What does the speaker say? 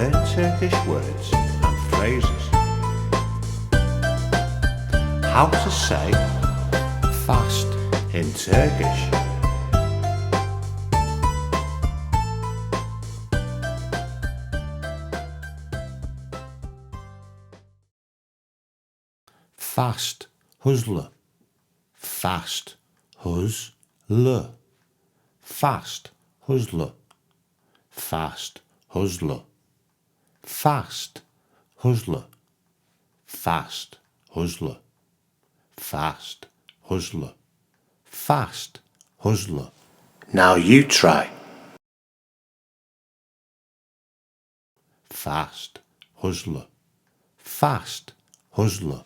learn Turkish words and phrases. How to say fast in Turkish. Fast, hızlı. Fast, hızlı. Fast, hızlı. Fast, hızlı. Fast, hızlı. Fast, hızlı. Fast, hızlı. Fast, hızlı. Now you try. Fast, hızlı. Fast, hızlı.